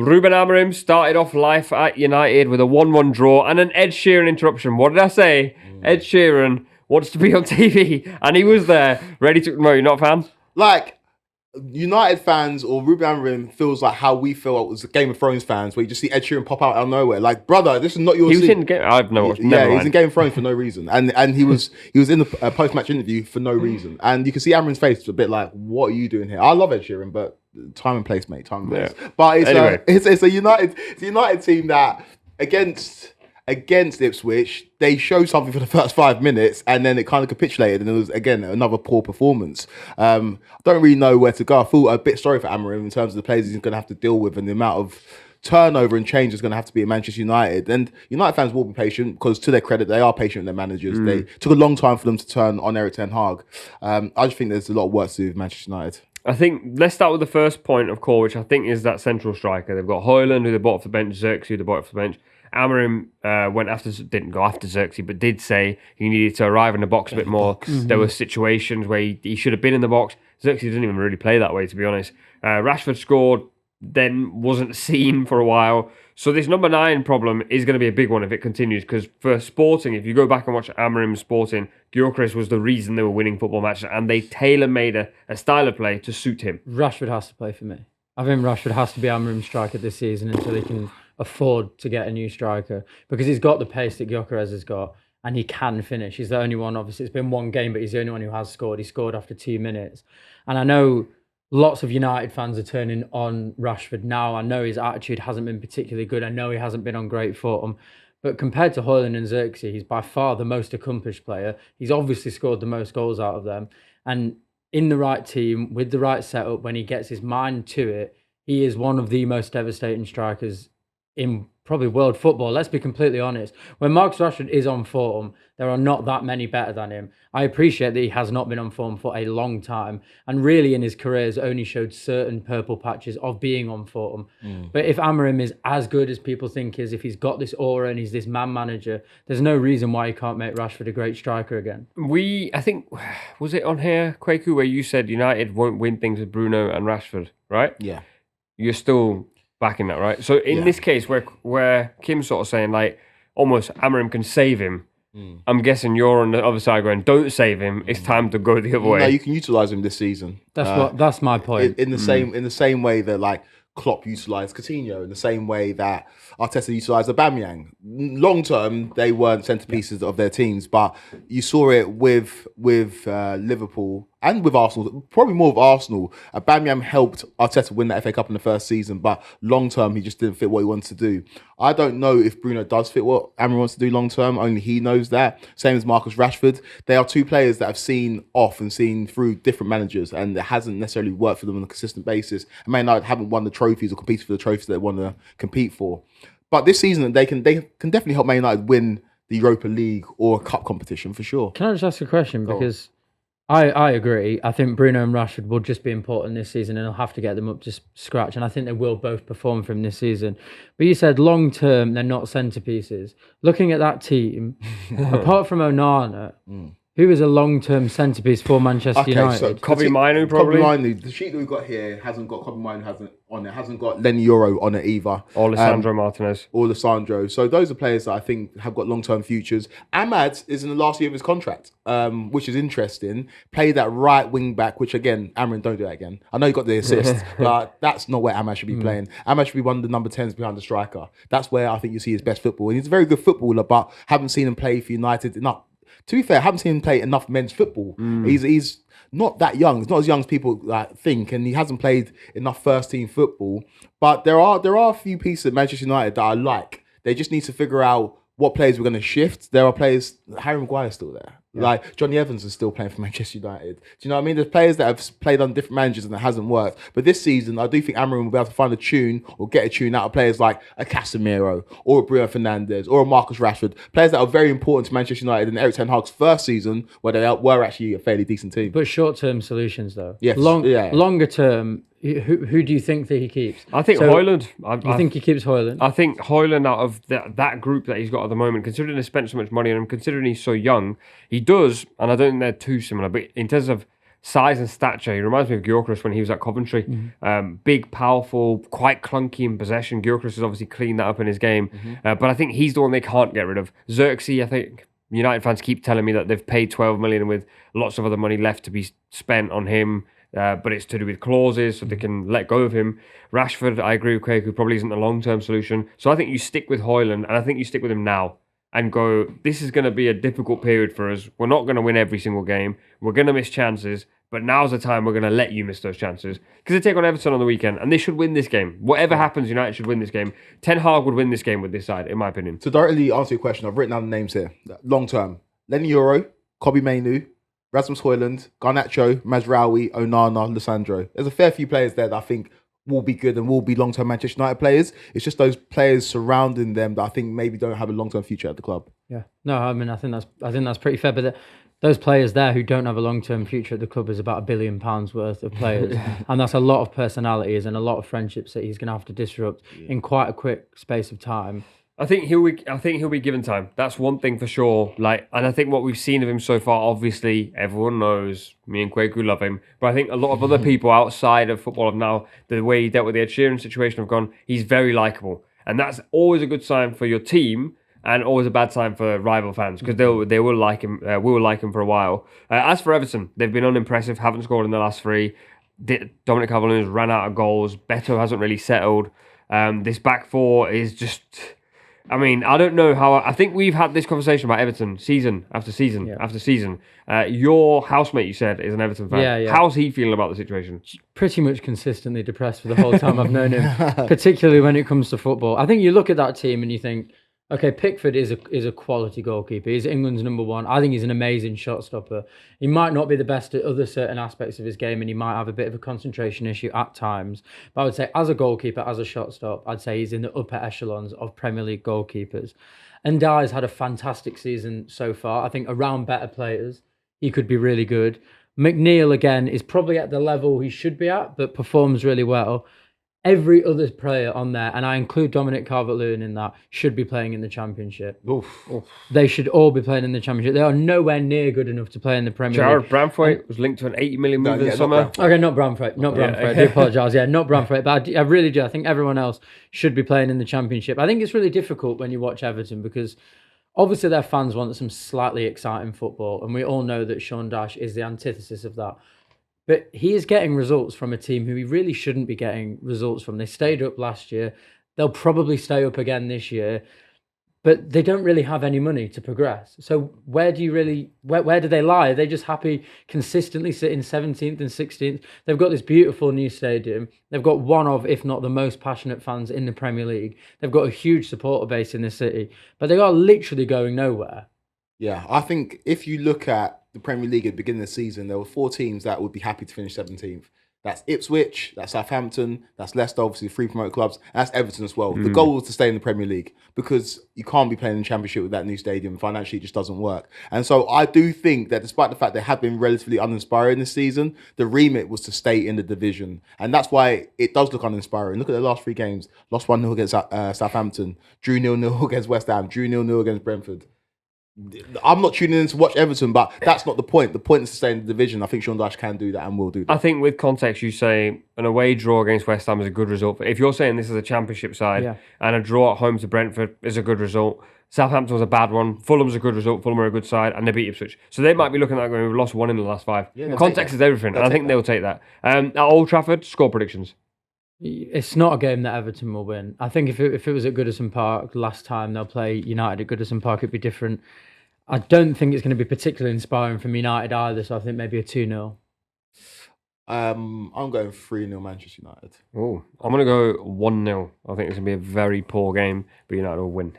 Ruben Amorim started off life at United with a 1-1 draw and an Ed Sheeran interruption. What did I say? Ed Sheeran wants to be on TV, and he was there, ready to... No, you're not a fan? Like, United fans or Ruben Amorim feels like how we feel as Game of Thrones fans, where you just see Ed Sheeran pop out of nowhere. Like, brother, this is not your He was scene. in Game... I've no... Yeah, he's in Game of Thrones for no reason. And he was in the post-match interview for no reason. And you can see Amorim's face a bit like, what are you doing here? I love Ed Sheeran, but time and place, mate. Time and place. Yeah. But it's, Anyway. it's a United team that against Ipswich, they showed something for the first 5 minutes and then it kind of capitulated and it was, again, another poor performance. I don't really know where to go. I feel a bit sorry for Amorim in terms of the players he's going to have to deal with and the amount of turnover and change is going to have to be at Manchester United. And United fans will be patient because, to their credit, they are patient with their managers. They took a long time for them to turn on Erik ten Hag. I just think there's a lot of work to do with Manchester United. I think let's start with the first point of call, which I think is that central striker. They've got Højlund, who they bought off the bench, Xerxes, who they bought off the bench. Amorim didn't go after Xerxes, but did say he needed to arrive in the box a bit more. There were situations where he should have been in the box. Xerxes didn't even really play that way, to be honest. Rashford scored, then wasn't seen for a while. So this number 9 problem is going to be a big one if it continues, because for Sporting, if you go back and watch Amorim's Sporting, Gyökeres was the reason they were winning football matches, and they tailor-made a style of play to suit him. Rashford has to play for me. I think Rashford has to be Amorim's striker this season until he can afford to get a new striker, because he's got the pace that Gyökeres has got and he can finish. He's the only one, obviously it's been one game, but he's the only one who has scored. He scored after 2 minutes. And I know lots of United fans are turning on Rashford now. I know his attitude hasn't been particularly good. I know he hasn't been on great form. But compared to Højlund and Xerxes, he's by far the most accomplished player. He's obviously scored the most goals out of them. And in the right team, with the right setup, when he gets his mind to it, he is one of the most devastating strikers in probably world football. Let's be completely honest. When Marcus Rashford is on form, there are not that many better than him. I appreciate that he has not been on form for a long time, and really in his career has only showed certain purple patches of being on form. But if Amorim is as good as people think he is, if he's got this aura and he's this man manager, there's no reason why he can't make Rashford a great striker again. I think, was it on here, Kweku, where you said United won't win things with Bruno and Rashford, right? Yeah. You're still backing that, right? So in this case, where Kim's sort of saying, like, almost Amorim can save him, I'm guessing you're on the other side going, don't save him, it's time to go the other way. No, you can utilise him this season. That's my point. In the same way that, like, Klopp utilised Coutinho, in the same way that Arteta utilised Aubameyang. Long term, they weren't centerpieces of their teams, but you saw it with Liverpool and with Arsenal, probably more with Arsenal. Aubameyang helped Arteta win the FA Cup in the first season, but long term, he just didn't fit what he wanted to do. I don't know if Bruno does fit what Amorim wants to do long term. Only he knows that. Same as Marcus Rashford. They are two players that have seen off and seen through different managers, and it hasn't necessarily worked for them on a consistent basis. And Man United haven't won the trophies or competed for the trophies they want to compete for. But this season, they can definitely help Man United win the Europa League or a cup competition for sure. Can I just ask a question? Because I agree. I think Bruno and Rashford will just be important this season, and he'll have to get them up to scratch. And I think they will both perform for him this season. But you said long term, they're not centerpieces. Looking at that team, apart from Onana, who is a long-term centrepiece for Manchester United? So Kobe Minu, probably. Kobe Minu. The sheet that we've got here hasn't got Kobe Minu on it. Hasn't got Lenny Yoro on it either. Or Lisandro Martinez. Or Lisandro. So those are players that I think have got long-term futures. Ahmad is in the last year of his contract, which is interesting. Played that right wing back, which again, Amorim, don't do that again. I know you got the assist, but that's not where Ahmad should be playing. Ahmad should be one of the number 10s behind the striker. That's where I think you see his best football. And he's a very good footballer, but haven't seen him play for United enough. To be fair, I haven't seen him play enough men's football. He's not that young. He's not as young as people think, and he hasn't played enough first team football. But there are a few pieces at Manchester United that I like. They just need to figure out what players we're going to shift. There are players. Harry Maguire's still there. Yeah. Like Johnny Evans is still playing for Manchester United. Do you know what I mean? There's players that have played under different managers and it hasn't worked. But this season, I do think Amorim will be able to find a tune or get a tune out of players like a Casemiro or a Bruno Fernandes or a Marcus Rashford. Players that are very important to Manchester United in Erik ten Hag's first season, where they were actually a fairly decent team. But short-term solutions, though. Yes. Longer term, who do you think that he keeps? I think Højlund. You think he keeps Højlund? I think Højlund, out of that group that he's got at the moment, considering they spent so much money on him, considering he's so young, he does, and I don't think they're too similar, but in terms of size and stature, he reminds me of Gyökeres when he was at Coventry. Big, powerful, quite clunky in possession. Gyökeres has obviously cleaned that up in his game. But I think he's the one they can't get rid of. Xerxes, I think United fans keep telling me that they've paid 12 million with lots of other money left to be spent on him. But it's to do with clauses, so they can let go of him. Rashford, I agree with Kweku, probably isn't the long-term solution. So I think you stick with Højlund, and I think you stick with him now and go, this is going to be a difficult period for us. We're not going to win every single game. We're going to miss chances, but now's the time we're going to let you miss those chances. Because they take on Everton on the weekend, and they should win this game. Whatever happens, United should win this game. Ten Hag would win this game with this side, in my opinion. To directly answer your question, I've written down the names here. Long term, Lenny Euro, Kobe Mainu, Rasmus Højlund, Garnacho, Mazraoui, Onana, Lissandro. There's a fair few players there that I think will be good and will be long-term Manchester United players. It's just those players surrounding them that I think maybe don't have a long-term future at the club. Yeah, no, I mean, I think that's pretty fair. But those players there who don't have a long-term future at the club is about £1 billion worth of players, and that's a lot of personalities and a lot of friendships that he's going to have to disrupt in quite a quick space of time. I think he'll be given time. That's one thing for sure. And I think what we've seen of him so far, obviously, everyone knows me and Kweku love him. But I think a lot of other people outside of football have now, the way he dealt with the Ed Sheeran situation, have gone, he's very likable. And that's always a good sign for your team and always a bad sign for rival fans because they will like him. We will like him for a while. As for Everton, they've been unimpressive, haven't scored in the last three. Dominic Calvert-Lewin's ran out of goals. Beto hasn't really settled. This back four is just... I mean, I don't know how... I think we've had this conversation about Everton season after season after season. Your housemate, you said, is an Everton fan. Yeah. How's he feeling about the situation? Pretty much consistently depressed for the whole time I've known him, particularly when it comes to football. I think you look at that team and you think, okay, Pickford is a quality goalkeeper. He's England's number one. I think he's an amazing shot stopper. He might not be the best at other certain aspects of his game, and he might have a bit of a concentration issue at times. But I would say, as a goalkeeper, as a shot stop, I'd say he's in the upper echelons of Premier League goalkeepers. And Dyer's had a fantastic season so far. I think around better players, he could be really good. McNeil, again, is probably at the level he should be at, but performs really well. Every other player on there, and I include Dominic Calvert-Lewin in that, should be playing in the Championship. Oof. They should all be playing in the Championship. They are nowhere near good enough to play in the Premier Jared League. Bramthwaite was linked to an 80 million move in the summer. Okay, not Bramthwaite. I do apologise. Yeah, not Bramthwaite. But I really do. I think everyone else should be playing in the Championship. I think it's really difficult when you watch Everton because obviously their fans want some slightly exciting football, and we all know that Sean Dyche is the antithesis of that. But he is getting results from a team who he really shouldn't be getting results from. They stayed up last year. They'll probably stay up again this year. But they don't really have any money to progress. So where do they lie? Are they just happy consistently sitting 17th and 16th? They've got this beautiful new stadium. They've got one of, if not the most passionate fans in the Premier League. They've got a huge supporter base in the city. But they are literally going nowhere. Yeah, I think if you look at the Premier League at the beginning of the season, there were 4 teams that would be happy to finish 17th. That's Ipswich, that's Southampton, that's Leicester, obviously 3 promoted clubs, and that's Everton as well. The goal was to stay in the Premier League because you can't be playing in the Championship with that new stadium. Financially, it just doesn't work. And so I do think that despite the fact they have been relatively uninspiring this season, the remit was to stay in the division. And that's why it does look uninspiring. Look at the last 3 games. Lost 1-0 against Southampton, drew 0-0 against West Ham, drew 0-0 against Brentford. I'm not tuning in to watch Everton, but that's not the point. The point is to stay in the division. I think Sean Dyche can do that and will do that. I think with context, you say an away draw against West Ham is a good result. If you're saying this is a Championship side and a draw at home to Brentford is a good result, Southampton was a bad one, Fulham's a good result, Fulham are a good side, and they beat Ipswich. So they might be looking at that going, we've lost 1 in the last 5. Yeah, context is everything, and I think they'll take that. At Old Trafford, score predictions. It's not a game that Everton will win. I think if it was at Goodison Park last time they'll play United at Goodison Park, it'd be different. I don't think it's going to be particularly inspiring from United either, so I think maybe a 2-0. I'm going 3-0 Manchester United. Oh, I'm going to go 1-0. I think it's going to be a very poor game, but United will win.